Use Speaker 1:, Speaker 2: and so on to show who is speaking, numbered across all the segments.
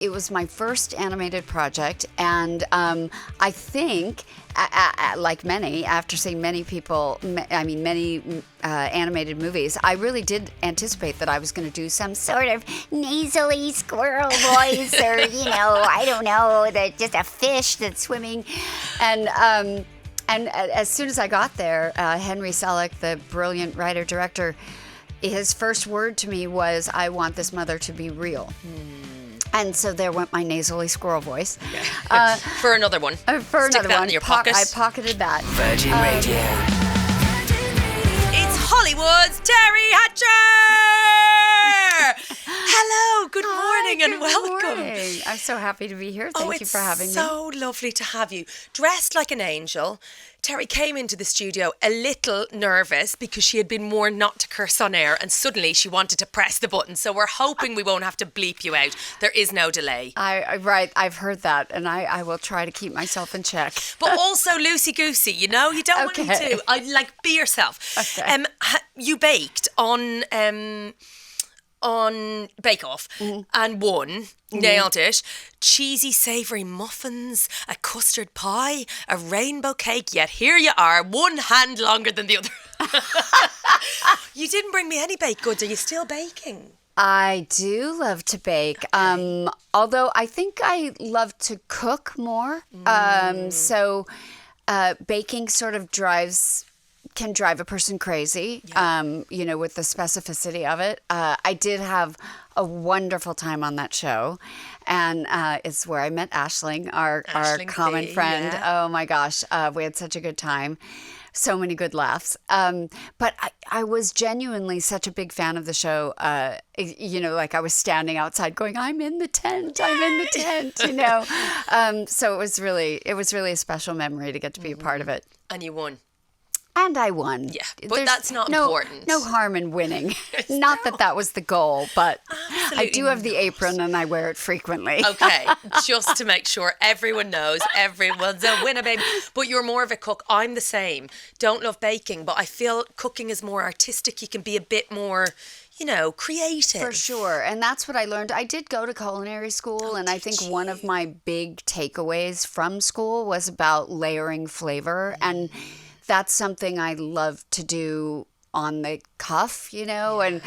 Speaker 1: It was my first animated project, and I think, like many, after seeing many animated movies, I really did anticipate that I was going to do some sort of nasally squirrel voice, or I don't know, just a fish that's swimming, and as soon as I got there, Henry Selick, the brilliant writer-director, his first word to me was, "I want this mother to be real." And so there went my nasally squirrel voice.
Speaker 2: For another one. Stick that in your pocket.
Speaker 1: I pocketed that.
Speaker 3: Virgin Radio.
Speaker 2: It's Hollywood's Terri Hatcher! Hello, good morning and welcome.
Speaker 1: Morning. I'm so happy to be here. Thank you for having me.
Speaker 2: It's so lovely to have you. Dressed like an angel. Terri came into the studio a little nervous because she had been warned not to curse on air, and suddenly she wanted to press the button. So we're hoping we won't have to bleep you out. There is no delay.
Speaker 1: Right, I've heard that, and I will try to keep myself in check.
Speaker 2: But also loosey-goosey, you don't want you to. Be yourself.
Speaker 1: Okay.
Speaker 2: You baked on Bake Off and won, nailed it. Cheesy savoury muffins, a custard pie, a rainbow cake, yet here you are, one hand longer than the other. You didn't bring me any baked goods. Are you still baking?
Speaker 1: I do love to bake, although I think I love to cook more. So baking sort of can drive a person crazy, with the specificity of it. I did have a wonderful time on that show, and it's where I met Aisling, our common friend. Yeah. Oh my gosh, we had such a good time. So many good laughs. But I was genuinely such a big fan of the show. I was standing outside going, I'm in the tent. So it was really a special memory to get to be a part of it.
Speaker 2: And you won.
Speaker 1: And I won.
Speaker 2: Yeah, but that's not important.
Speaker 1: No harm in winning. Not that was the goal, but
Speaker 2: absolutely
Speaker 1: I do have the apron and I wear it frequently.
Speaker 2: Okay, just to make sure everyone knows everyone's a winner, baby. But you're more of a cook. I'm the same. Don't love baking, but I feel cooking is more artistic. You can be a bit more, creative.
Speaker 1: For sure. And that's what I learned. I did go to culinary school, and I think one of my big takeaways from school was about layering flavor. And that's something I love to do on the cuff, and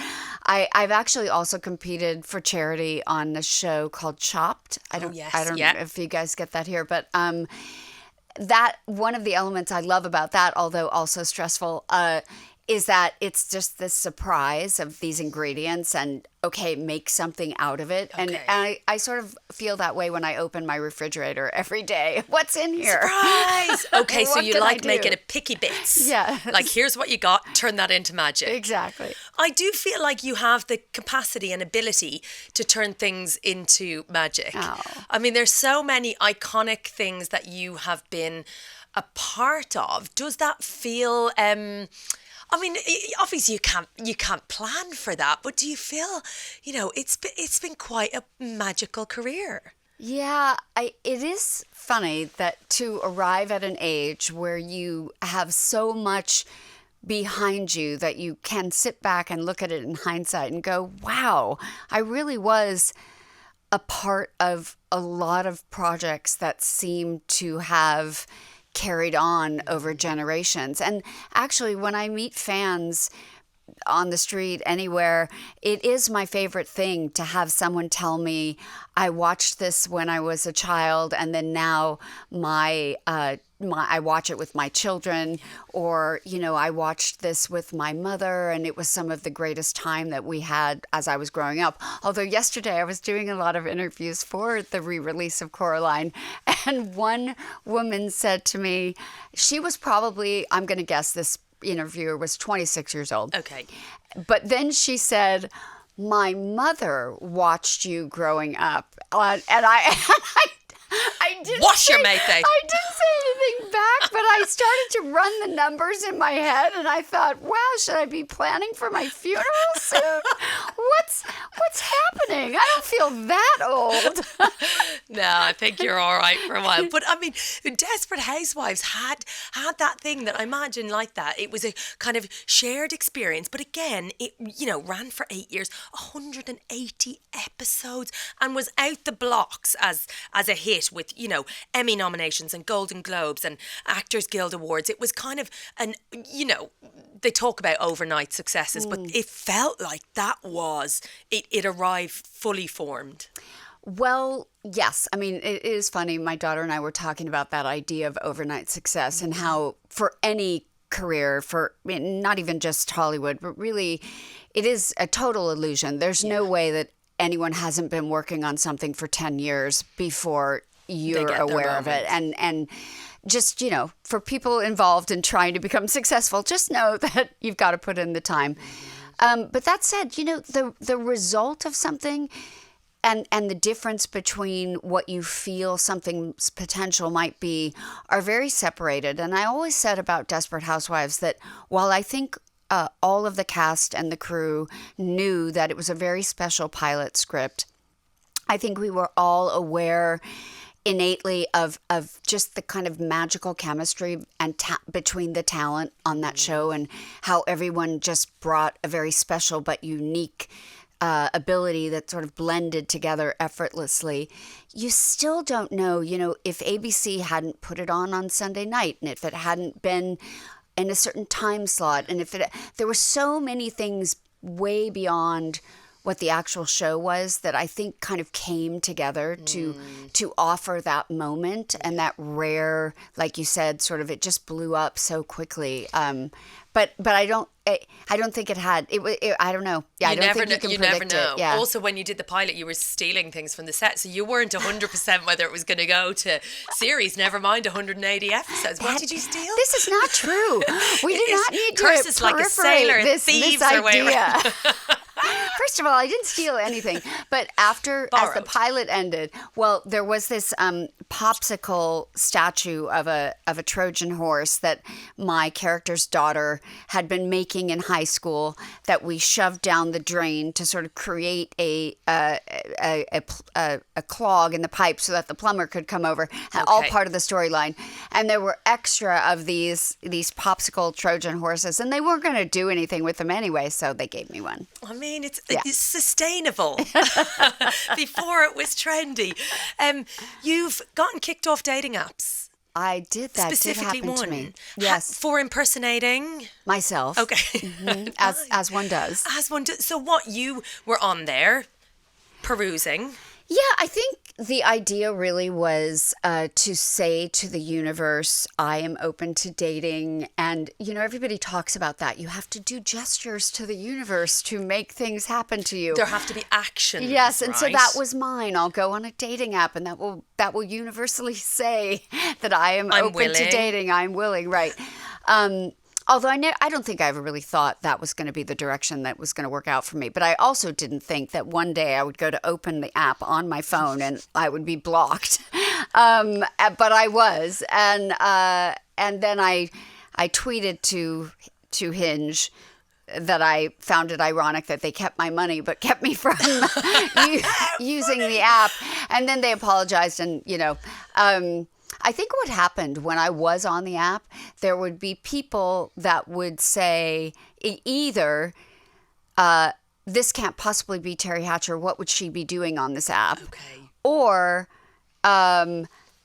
Speaker 1: I've actually also competed for charity on a show called Chopped. I don't know if you guys get that here, but that one of the elements I love about that, although also stressful, is that it's just the surprise of these ingredients and, make something out of it. Okay. And I sort of feel that way when I open my refrigerator every day. What's in here?
Speaker 2: Surprise! Okay, so you like making it picky bits.
Speaker 1: Yeah.
Speaker 2: Like, here's what you got, turn that into magic.
Speaker 1: Exactly.
Speaker 2: I do feel like you have the capacity and ability to turn things into magic.
Speaker 1: Oh.
Speaker 2: I mean, there's so many iconic things that you have been a part of. Does that feel... obviously you can't plan for that, but do you feel, it's been quite a magical career?
Speaker 1: Yeah, it is funny that to arrive at an age where you have so much behind you that you can sit back and look at it in hindsight and go, wow, I really was a part of a lot of projects that seem to have carried on over generations. And actually, when I meet fans on the street, anywhere, it is my favorite thing to have someone tell me, I watched this when I was a child, and then now I watch it with my children, or, I watched this with my mother, and it was some of the greatest time that we had as I was growing up. Although yesterday I was doing a lot of interviews for the re-release of Coraline, and one woman said to me, she was probably, I'm going to guess this interviewer was 26 years old.
Speaker 2: Okay.
Speaker 1: But then she said, my mother watched you growing up. And I didn't
Speaker 2: Wash your mate, though.
Speaker 1: I didn't say anything back, but I started to run the numbers in my head, and I thought, wow, should I be planning for my funeral soon? What's happening? I don't feel that old.
Speaker 2: No, I think you're all right for a while. But I mean, Desperate Housewives had that thing that I imagine like that. It was a kind of shared experience. But again, it, ran for 8 years, 180 episodes, and was out the blocks as a hit with, Emmy nominations and Golden Globes and Actors Guild Awards. It was kind of they talk about overnight successes, but it felt like that was, it arrived fully formed.
Speaker 1: Well, yes. I mean, it is funny. My daughter and I were talking about that idea of overnight success and how for any career, not even just Hollywood, but really it is a total illusion. There's no way that anyone hasn't been working on something for 10 years before you're aware of it. And just, for people involved in trying to become successful, just know that you've got to put in the time. But that said, the result of something and the difference between what you feel something's potential might be are very separated. And I always said about Desperate Housewives that while I think all of the cast and the crew knew that it was a very special pilot script, I think we were all aware innately of just the kind of magical chemistry and between the talent on that show, and how everyone just brought a very special but unique ability that sort of blended together effortlessly. You still don't know, if ABC hadn't put it on Sunday night, and if it hadn't been in a certain time slot, and there were so many things way beyond what the actual show was that I think kind of came together to offer that moment and that rare, like you said, sort of, it just blew up so quickly. But I don't think it had. I don't know. Yeah, I don't think you can predict it. Yeah.
Speaker 2: Also, when you did the pilot, you were stealing things from the set, so you weren't 100% whether it was going to go to series. Never mind 180 episodes. What did you steal?
Speaker 1: This is not true. We do not need to
Speaker 2: curses like a sailor and thieves
Speaker 1: this
Speaker 2: their way around.
Speaker 1: First of all, I didn't steal anything. But as the pilot ended, well, there was this popsicle statue of a Trojan horse that my character's daughter had been making in high school that we shoved down the drain to sort of create a clog in the pipe so that the plumber could come over. Okay. All part of the storyline. And there were extra of these popsicle Trojan horses, and they weren't going to do anything with them anyway, so they gave me one.
Speaker 2: I mean, it's sustainable. Before it was trendy. You've gotten kicked off dating apps.
Speaker 1: I did. That
Speaker 2: specifically
Speaker 1: did happen
Speaker 2: one.
Speaker 1: to me. Yes.
Speaker 2: For impersonating
Speaker 1: myself.
Speaker 2: Okay.
Speaker 1: Mm-hmm. As one does.
Speaker 2: As one does. So what, you were on there perusing?
Speaker 1: Yeah, I think the idea really was to say to the universe, I am open to dating. And, everybody talks about that. You have to do gestures to the universe to make things happen to you.
Speaker 2: There have to be actions.
Speaker 1: Yes, and
Speaker 2: right?
Speaker 1: so that was mine. I'll go on a dating app, and that will universally say that I'm open to dating. I'm willing, right. Although I don't think I ever really thought that was going to be the direction that was going to work out for me. But I also didn't think that one day I would go to open the app on my phone and I would be blocked. But I was. And then I tweeted to Hinge that I found it ironic that they kept my money but kept me from using the app. And then they apologized and, I think what happened when I was on the app, there would be people that would say either, this can't possibly be Terri Hatcher. What would she be doing on this app?
Speaker 2: Okay.
Speaker 1: Or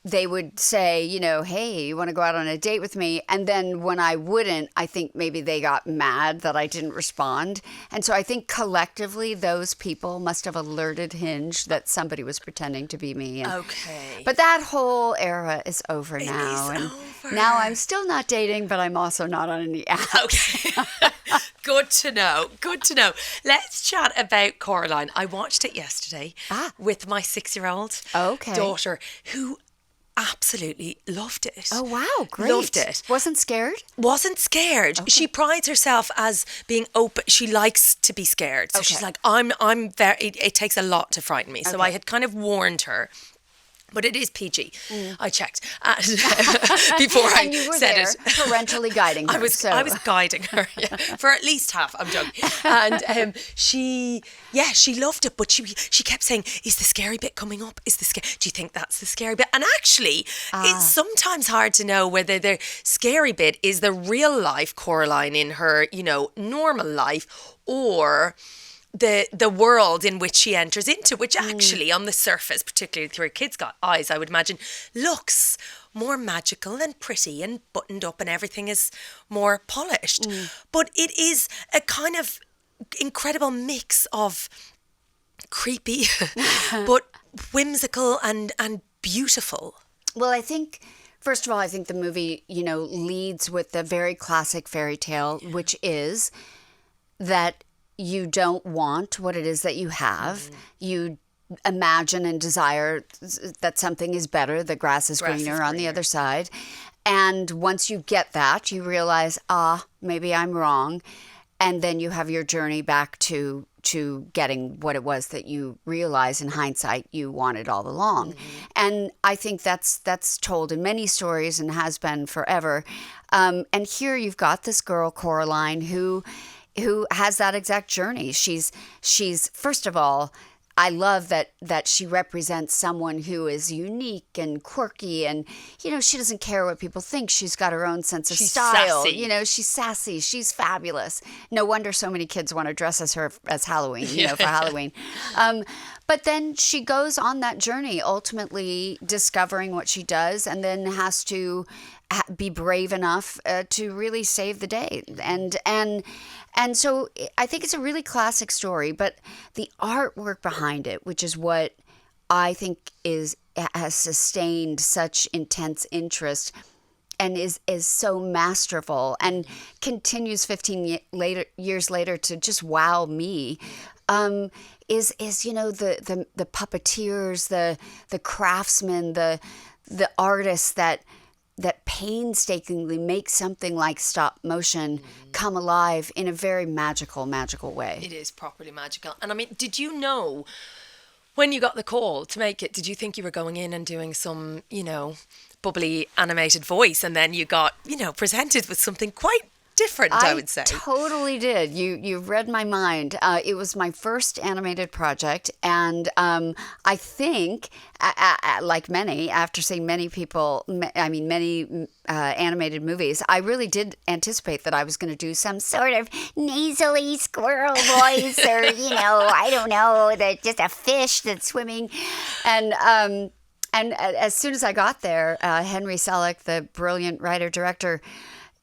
Speaker 1: they would say, hey, you want to go out on a date with me? And then when I wouldn't, I think maybe they got mad that I didn't respond. And so I think collectively those people must have alerted Hinge that somebody was pretending to be me.
Speaker 2: Okay.
Speaker 1: But that whole era is over now.
Speaker 2: It is over.
Speaker 1: Now I'm still not dating, but I'm also not on any apps.
Speaker 2: Okay. Good to know. Good to know. Let's chat about Coraline. I watched it yesterday with my 6-year-old daughter, who absolutely loved it.
Speaker 1: Oh, wow. Great.
Speaker 2: Loved it.
Speaker 1: Wasn't scared?
Speaker 2: Wasn't scared. Okay. She prides herself as being open. She likes to be scared. So she's like, I'm very, it takes a lot to frighten me. So I had kind of warned her. But it is PG. I checked before I
Speaker 1: And you were
Speaker 2: said
Speaker 1: there
Speaker 2: it.
Speaker 1: parentally guiding her.
Speaker 2: I was guiding her for at least half. I'm joking. And she loved it, but she kept saying, "Is the scary bit coming up? Is the do you think that's the scary bit?" And actually, it's sometimes hard to know whether the scary bit is the real life Coraline in her, normal life, or the world in which she enters into, which actually on the surface, particularly through her kids' eyes, I would imagine, looks more magical and pretty and buttoned up and everything is more polished. But it is a kind of incredible mix of creepy but whimsical and beautiful.
Speaker 1: Well, I think, first of all, I think the movie, leads with the very classic fairy tale, which is that you don't want what it is that you have. You imagine and desire that something is better. The grass is greener on the other side. And once you get that, you realize, maybe I'm wrong. And then you have your journey back to getting what it was that you realize in hindsight you wanted all along. And I think that's told in many stories and has been forever. And here you've got this girl, Coraline, who has that exact journey. She's first of all, I love that she represents someone who is unique and quirky, and she doesn't care what people think. She's got her own sense of style.
Speaker 2: Sassy.
Speaker 1: She's sassy. She's fabulous. No wonder so many kids want to dress as her as Halloween. For Halloween. But then she goes on that journey, ultimately discovering what she does, and then has to be brave enough to really save the day. And so I think it's a really classic story, but the artwork behind it, which is what I think has sustained such intense interest and is so masterful and continues 15 years later to just wow me, is the puppeteers, the craftsmen, the artists that painstakingly make something like stop motion come alive in a very magical way.
Speaker 2: It is properly magical. And I mean, did you know when you got the call to make it, did you think you were going in and doing some, bubbly animated voice, and then you got, presented with something quite different, I would say?
Speaker 1: Totally did. You've read my mind. It was my first animated project, and I think, like many, after seeing many animated movies, I really did anticipate that I was going to do some sort of nasally squirrel voice, or I don't know, just a fish that's swimming, and as soon as I got there, Henry Selick, the brilliant writer-director,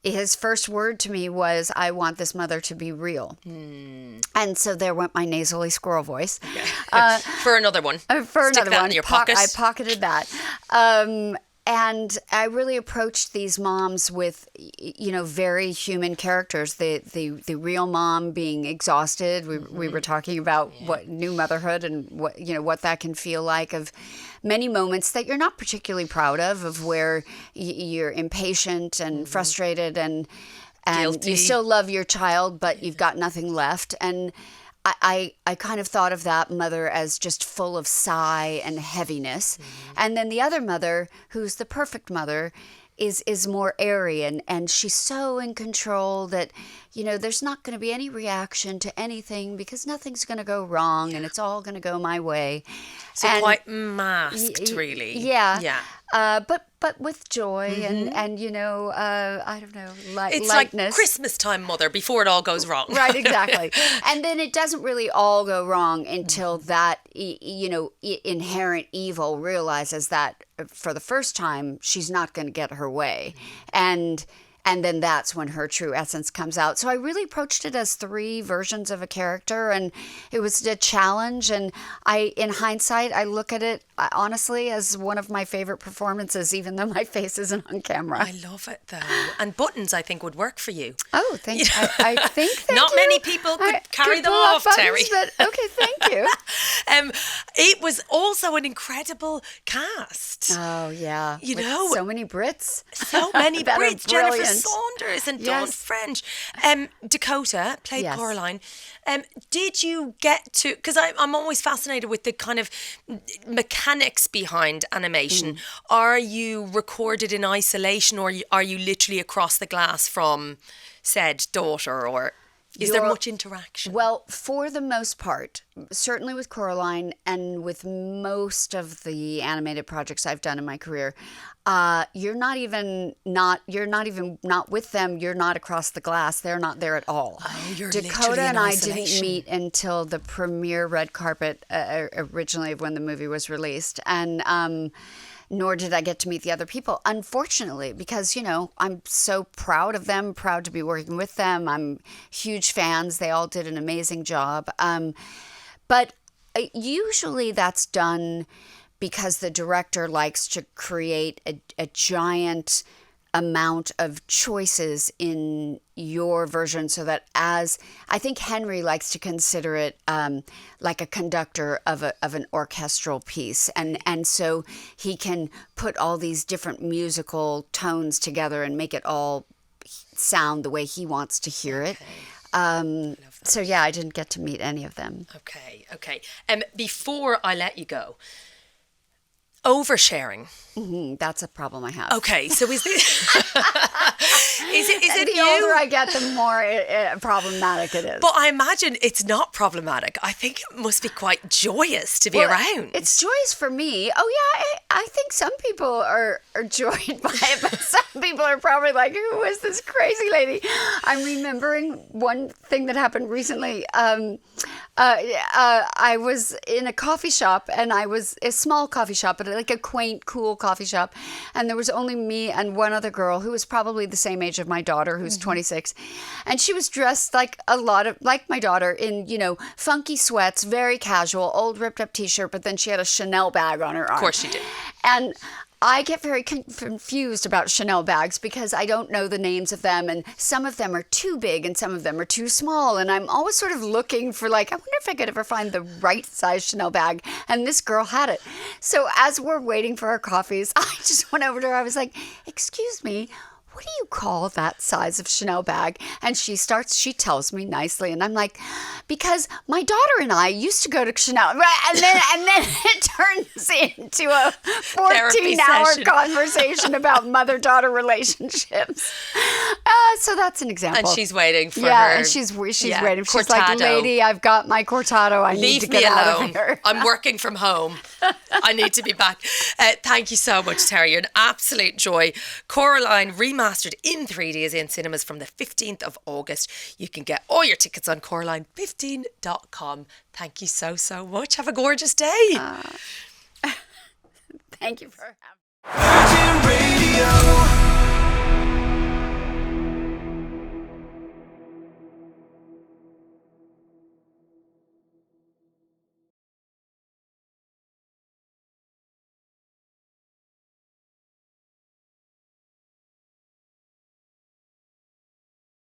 Speaker 1: his first word to me was, "I want this mother to be real." And so there went my nasally squirrel voice.
Speaker 2: Okay. For another one. Stick that in your pocket.
Speaker 1: I pocketed that. And I really approached these moms with, very human characters. The real mom being exhausted. We were talking about what new motherhood and what that can feel like, of many moments that you're not particularly proud of where you're impatient and frustrated and
Speaker 2: Guilty.
Speaker 1: You still love your child, but you've got nothing left. And I kind of thought of that mother as just full of sigh and heaviness. And then the other mother, who's the perfect mother, is more airy, and she's so in control that, there's not going to be any reaction to anything because nothing's going to go wrong and it's all going to go my way.
Speaker 2: So quite masked, really.
Speaker 1: Yeah. Yeah. But with joy and I don't know,
Speaker 2: it's
Speaker 1: lightness.
Speaker 2: Like Christmas time mother before it all goes wrong.
Speaker 1: Right, exactly. And then it doesn't really all go wrong until that, inherent evil realizes that for the first time, she's not going to get her way. And then that's when her true essence comes out. So I really approached it as 3 versions of a character, and it was a challenge. And in hindsight, I look at it honestly as one of my favorite performances, even though my face isn't on camera.
Speaker 2: I love it though. And buttons, I think, would work for you.
Speaker 1: Oh, thank you. I think
Speaker 2: not many people could carry them off, Terry.
Speaker 1: But okay, thank you.
Speaker 2: It was also an incredible cast.
Speaker 1: Oh yeah,
Speaker 2: with
Speaker 1: so many Brits.
Speaker 2: So many Brits. Jennifer Saunders and
Speaker 1: Yes.
Speaker 2: Dawn French. Dakota played
Speaker 1: Yes.
Speaker 2: Coraline. Did you get to, because I'm always fascinated with the kind of mechanics behind animation. Are you recorded in isolation, or are you literally across the glass from said daughter, or is there much interaction?
Speaker 1: Well, for the most part, certainly with Coraline and with most of the animated projects I've done in my career, you're not even not with them. You're not across the glass. They're not there at all.
Speaker 2: Oh, you're
Speaker 1: Dakota
Speaker 2: literally in
Speaker 1: and I
Speaker 2: isolation.
Speaker 1: didn't meet until the premiere red carpet originally of when the movie was released, and nor did I get to meet the other people, unfortunately, because, I'm so proud of them, proud to be working with them. I'm huge fans. They all did an amazing job. But usually that's done because the director likes to create a giant amount of choices in your version, so that, as I think Henry likes to consider it, like a conductor of an orchestral piece, and so he can put all these different musical tones together and make it all sound the way he wants to hear it. So yeah, I didn't get to meet any of them.
Speaker 2: Okay. Before I let you go, oversharing.
Speaker 1: That's a problem I have.
Speaker 2: Okay, so is this is it
Speaker 1: The
Speaker 2: you?
Speaker 1: older I get, the more problematic it is.
Speaker 2: But I imagine it's not problematic. I think it must be quite joyous to be
Speaker 1: Well,
Speaker 2: around.
Speaker 1: It's joyous for me. Oh yeah, I think some people are joyed by it, but some people are probably like, "Who is this crazy lady?" I'm remembering one thing that happened recently. I was in a coffee shop, and I was a small coffee shop, but like a quaint, cool coffee shop, and there was only me and one other girl who was probably the same age of my daughter, who's 26, and she was dressed like my daughter in funky sweats, very casual, old ripped up t-shirt, but then she had a Chanel bag on her arm.
Speaker 2: Of course she did.
Speaker 1: And I get very confused about Chanel bags because I don't know the names of them, and some of them are too big and some of them are too small, and I'm always sort of looking for, I wonder if I could ever find the right size Chanel bag, and this girl had it. So as we're waiting for our coffees, I just went over to her. I was like, "Excuse me, what do you call that size of Chanel bag?" And she tells me nicely, and I'm like, "Because my daughter and I used to go to Chanel," and then it turns into a 14-hour conversation about mother-daughter relationships. So that's an example.
Speaker 2: And she's waiting for her.
Speaker 1: Yeah, and she's waiting. She's like, "Lady, I've got my cortado. I need to get out of here.
Speaker 2: I'm working from home. I need to be back." Thank you so much, Terri. You're an absolute joy. Coraline remastered in 3D is in cinemas from the 15th of August. You can get all your tickets on Coraline15.com. Thank you so much. Have a gorgeous day.
Speaker 1: Thank you for having me.
Speaker 3: Virgin Radio.